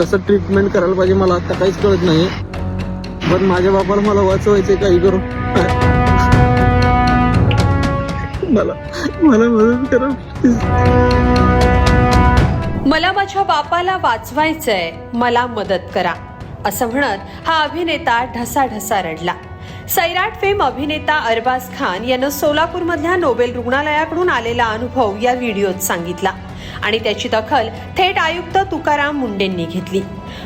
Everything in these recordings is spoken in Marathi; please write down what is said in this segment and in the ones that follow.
कसं ट्रीटमेंट करायला पाहिजे मला आता काहीच कळत नाही. पण माझ्या बापाला मला वाचवायचंय काही करून. मला मदत करा प्लीज. मला माझ्या बापाला वाचवायचंय, मला मदत करा असं म्हणत हा अभिनेता ढसाढसा रडला. सैराट फेम अभिनेता अरबाज खान यानं सोलापूरमधल्या नोबेल रुग्णालयाकडून आलेला अनुभव या व्हिडिओत सांगितला आणि त्याची दखल थेट आयुक्त तुकाराम मुंडेंनी घेतली.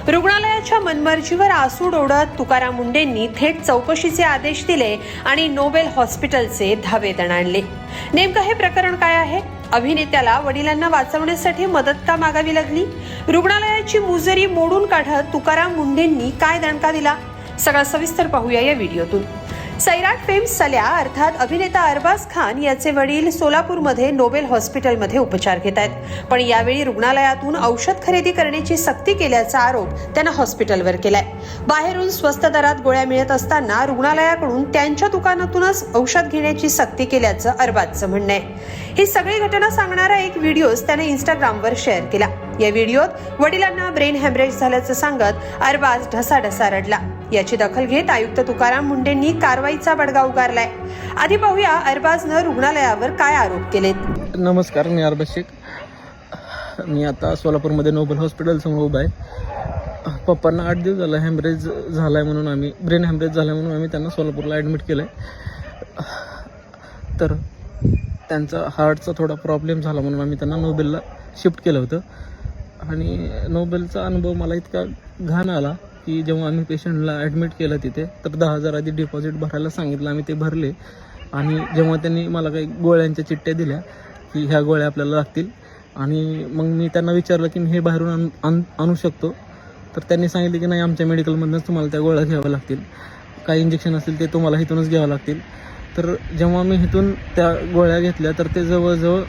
रुग्णालयाच्या मनमर्जीवर आसूड ओढत तुकाराम मुंडेंनी थेट चौकशीचे आदेश दिले आणि नोबेल हॉस्पिटलचे धावे दणाणले. नेमकं हे प्रकरण काय आहे? अभिनेत्याला वडिलांना वाचवण्यासाठी मदत का मागावी लागली? रुग्णालयाची मुजरी मोडून काढत तुकाराम मुंडेंनी काय दणका दिला? सगळं सविस्तर पाहूया या व्हिडिओतून. सैराट फेम सल्या अर्थात अभिनेता अरबाज खान याचे वडील सोलापूरमध्ये नोबेल हॉस्पिटलमध्ये उपचार घेत आहेत. पण यावेळी रुग्णालयातून औषध खरेदी करण्याची सक्ती केल्याचा आरोप त्यानं हॉस्पिटलवर केलाय. बाहेरून स्वस्त दरात गोळ्या मिळत असताना रुग्णालयाकडून त्यांच्या दुकानातूनच औषध घेण्याची सक्ती केल्याचं अरबाजचं म्हणणं आहे. ही सगळी घटना सांगणारा एक व्हिडिओ त्याने इंस्टाग्रामवर शेअर केला. या व्हिडिओत वडिलांना ब्रेन हॅमरेज झाल्याचं सांगत अरबाज ढसाढसा रडला. याची दखल घेत आयुक्त तुकाराम मुंडेंनी कारवाईचा बडगा उगारलाय. आधी पाहूया अरबाजनं रुग्णालयावर काय आरोप केलेत. नमस्कार, मी अरबाज शेख. मी आता सोलापूरमध्ये नोबेल हॉस्पिटल समोर उभा आहे. पप्पांना 8 दिवस झाला हॅमरेज झालाय म्हणून ब्रेन हॅमरेज झालाय म्हणून आम्ही त्यांना सोलापूरला ॲडमिट केलंय. तर त्यांचा हार्टचा थोडा प्रॉब्लेम झाला म्हणून आम्ही त्यांना नोबेलला शिफ्ट केलं होतं. आणि नोबेलचा अनुभव मला इतका घाण आला की जेव्हा आम्ही पेशंटला ॲडमिट केलं तिथे तर 10,000 आधी डिपॉझिट भरायला सांगितलं. आम्ही ते भरले आणि जेव्हा त्यांनी मला काही गोळ्यांच्या चिठ्ठ्या दिल्या की ह्या गोळ्या आपल्याला लागतील आणि मग मी त्यांना विचारलं की मी हे बाहेरून आणू शकतो. तर त्यांनी सांगितलं की नाही, आमच्या मेडिकलमधूनच तुम्हाला त्या गोळ्या घ्याव्या लागतील. काही इंजेक्शन असतील ते तुम्हाला इथूनच घ्यावं लागतील. तर जेव्हा मी इथून त्या गोळ्या घेतल्या तर ते जवळजवळ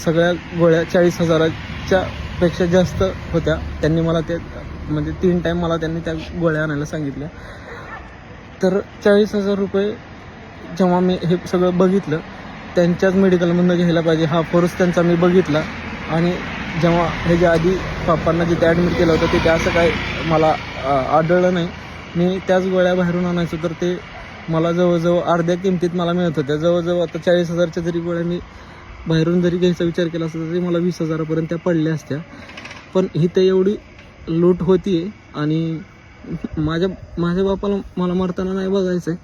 सगळ्या गोळ्या 40,000च्या पेक्षा जास्त होत्या. त्यांनी मला ते म्हणजे 3 टाईम मला त्यांनी त्या गोळ्या आणायला सांगितल्या. तर 40,000 रुपये जेव्हा मी हे सगळं बघितलं, त्यांच्याच मेडिकलमधून घ्यायला पाहिजे हा फोर्स त्यांचा मी बघितला. आणि जेव्हा ह्याच्या आधी पापांना जिथे ॲडमिट केलं होतं तिथे असं काय मला आढळलं नाही. मी त्याच गोळ्या बाहेरून आणायचो तर ते मला जवळजवळ अर्ध्या किमतीत मला मिळत होत्या. जवळजवळ आता 40,000च्या जरी गोळ्या मी बाहेरून जरी घ्यायचा विचार केला असता तरी मला 20,000पर्यंत त्या पडल्या असत्या. पण इथं एवढी लूट होतीये आणि माझ्या बापाला मला मरताना नाही बघायचं आहे.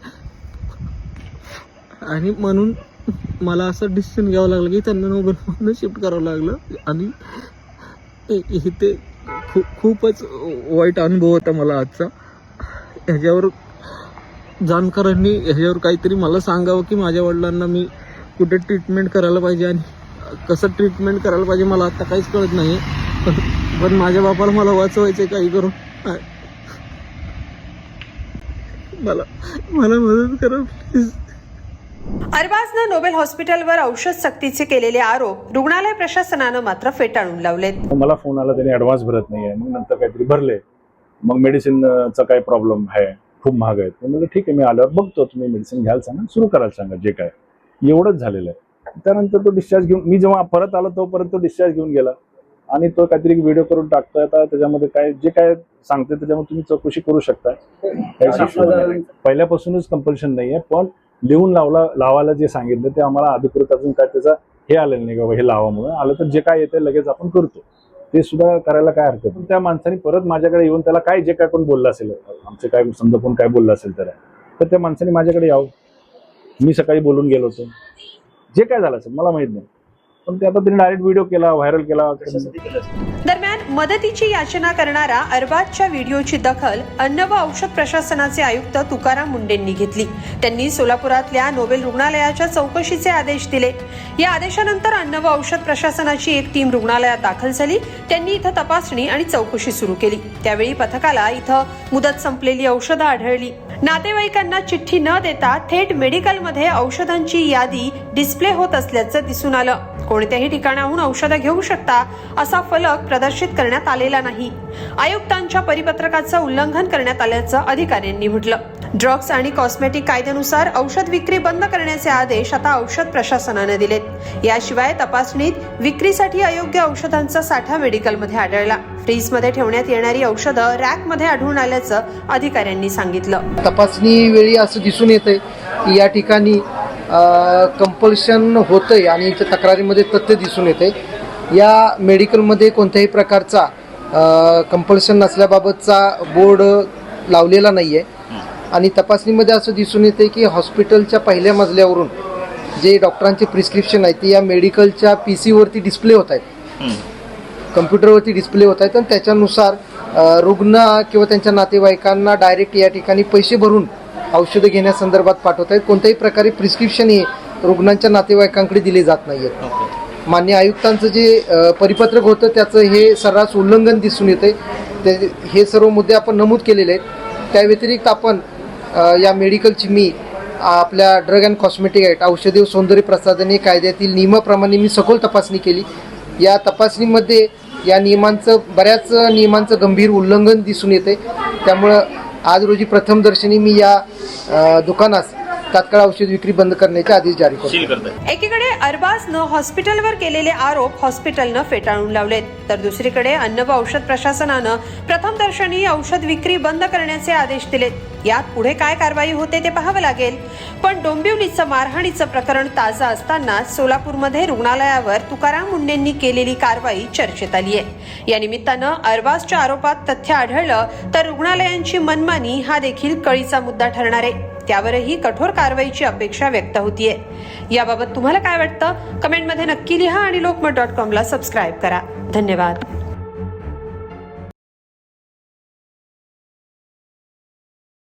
आणि म्हणून मला असं डिसिजन घ्यावं लागलं की त्यांना नोबेलमधून शिफ्ट करावं लागलं. आणि इथे खूपच वाईट अनुभव होता मला आजचा. ह्याच्यावर जाणकारांनी ह्याच्यावर काहीतरी मला सांगावं की माझ्या वडिलांना मी कुठे ट्रीटमेंट करायला पाहिजे आणि कसं ट्रीटमेंट करायला पाहिजे मला आता काहीच कळत नाही. पण माझ्या बापाला मला वाचवायचंय काही करून. मला मदत करा प्लीज. अरबाजनं नोबेल हॉस्पिटलवर औषध सक्तीचे केलेले आरोप रुग्णालय प्रशासनानं मात्र फेटाळून लावलेत. मला फोन आला, त्यांनी ॲडव्हान्स भरत नाहीये, मग नंतर काहीतरी भरले, मग मेडिसिनचा काय प्रॉब्लेम आहे, खूप महाग आहे. म्हणजे ठीक आहे, मी आल्यावर बघतो, तुम्ही मेडिसिन घ्यायला सांगा, सुरू करायला सांगा, जे काय. एवढंच झालेलं आहे. त्यानंतर तो डिस्चार्ज घेऊन मी जेव्हा परत आलो तोपर्यंत तो डिस्चार्ज घेऊन गेला आणि तो काहीतरी व्हिडिओ करून टाकतोय. आता त्याच्यामध्ये काय जे काय सांगते त्याच्यामध्ये तुम्ही चौकशी करू शकता. पहिल्यापासूनच कंपल्शन नाहीये, पण लिहून लावायला जे सांगितलं ते आम्हाला अधिकृत अजून काय त्याचा हे आलेलं नाही बाबा हे लावामुळे आलं. तर जे काय येते लगेच आपण करतो, ते सुद्धा करायला काय हरकत नाही. त्या माणसाने परत माझ्याकडे येऊन त्याला काय जे काय कोण बोललं असेल, आमचे काय समजा कोण काय बोललं असेल तर त्या माणसाने माझ्याकडे यावं. मी सकाळी बोलून गेलो होतो, जे काय झालं असेल मला माहित नाही, पण ते आता त्यांनी डायरेक्ट व्हिडिओ केला, व्हायरल केला. दरम्यान मदतीची याचना करणारा अरबाजच्या व्हिडिओची दखल अन्न व औषध प्रशासनाचे आयुक्त तुकाराम मुंडेंनी घेतली. त्यांनी सोलापुरातल्या नोबेल रुग्णालयाच्या चौकशीचे आदेश दिले. या आदेशानंतर अन्न व औषध प्रशासनाची एक टीम रुग्णालयात दाखल झाली. त्यांनी इथं तपासणी आणि चौकशी सुरू केली. त्यावेळी पथकाला इथं मुदत संपलेली औषधं आढळली. नातेवाईकांना चिठ्ठी न देता थेट मेडिकलमध्ये औषधांची यादी डिस्प्ले होत असल्याचं दिसून आलं. कोणत्याही ठिकाणाहून औषधं घेऊ शकता असा फलक प्रदर्शित करण्यात आलेला नाही. आयुक्तांच्या परिपत्रकाचं उल्लंघन करण्यात आल्याचं अधिकाऱ्यांनी म्हटलं. ड्रग्ज आणि कॉस्मेटिक कायद्यानुसार औषध विक्री बंद करण्याचे आदेश आता औषध प्रशासनाने दिलेत। याशिवाय तपासणीत विक्रीसाठी अयोग्य औषधांचा साठा मेडिकलमध्ये आढळला। फ्रीजमध्ये ठेवण्यात येणारी औषधं रॅकमध्ये आढळून आल्याचं अधिकाऱ्यांनी सांगितलं। तपासणी वेळी असं दिसून येतंय की या ठिकाणी कंपल्शन होतंय आणि तक्रारीमध्ये तथ्य दिसून येते। या मेडिकलमध्ये कोणत्याही प्रकारचा कंपल्शन नसल्याबाबतचा बोर्ड लावलेला नाही आहे आणि तपासणीमध्ये असं दिसून येते की हॉस्पिटलच्या पहिल्या मजल्यावरून जे डॉक्टरांचे प्रिस्क्रिप्शन आहेत ते या मेडिकलच्या PC वरती डिस्प्ले होत आहेत, कम्प्युटरवरती डिस्प्ले होत आहेत आणि त्याच्यानुसार रुग्ण किंवा त्यांच्या नातेवाईकांना डायरेक्ट या ठिकाणी पैसे भरून औषधं घेण्यासंदर्भात पाठवत आहेत। कोणत्याही प्रकारे प्रिस्क्रिप्शन हे रुग्णांच्या नातेवाईकांकडे दिले जात नाही आहेत। मान्य आयुक्तांचं जे परिपत्रक होतं त्याचं हे सर्रास उल्लंघन दिसून येते। हे सर्व मुद्दे आपण नमूद केलेले आहेत। त्या व्यतिरिक्त आपण या मेडिकलची मी आपल्या ड्रग अँड कॉस्मेटिक ॲक्ट औषधी व सौंदर्य प्रसाधने कायद्यातील नियमाप्रमाणे मी सखोल तपासणी केली। या तपासणीमध्ये या बऱ्याच नियमांचं गंभीर उल्लंघन दिसून येते। त्यामुळं आज रोजी प्रथमदर्शनी मी या दुकानास तात्काळ औषध विक्री बंद करण्याचे आदेश जारी करतो। एकीकडे अरबाजनं हॉस्पिटलवर केलेले आरोप हॉस्पिटलनं फेटाळून लावलेत, तर दुसरीकडे अन्न व औषध प्रशासनानं प्रथमदर्शनी औषध विक्री बंद करण्याचे आदेश दिलेत। यात पुढे काय कारवाई होते ते पाहावं लागेल। पण डोंबिवलीचं मारहाणीचं प्रकरण ताजं असताना सोलापूरमध्ये रुग्णालयावर तुकाराम मुंडेंनी केलेली कारवाई चर्चेत आली आहे। या निमित्तानं अरबाजच्या आरोपात तथ्य आढळलं तर रुग्णालयांची मनमानी हा देखील कळीचा मुद्दा ठरणार आहे। त्यावरही कठोर कारवाईची अपेक्षा व्यक्त होतीये। याबाबत तुम्हाला काय वाटतं? कमेंटमध्ये नक्की लिहा आणि lokmat.com ला सबस्क्राईब करा। धन्यवाद।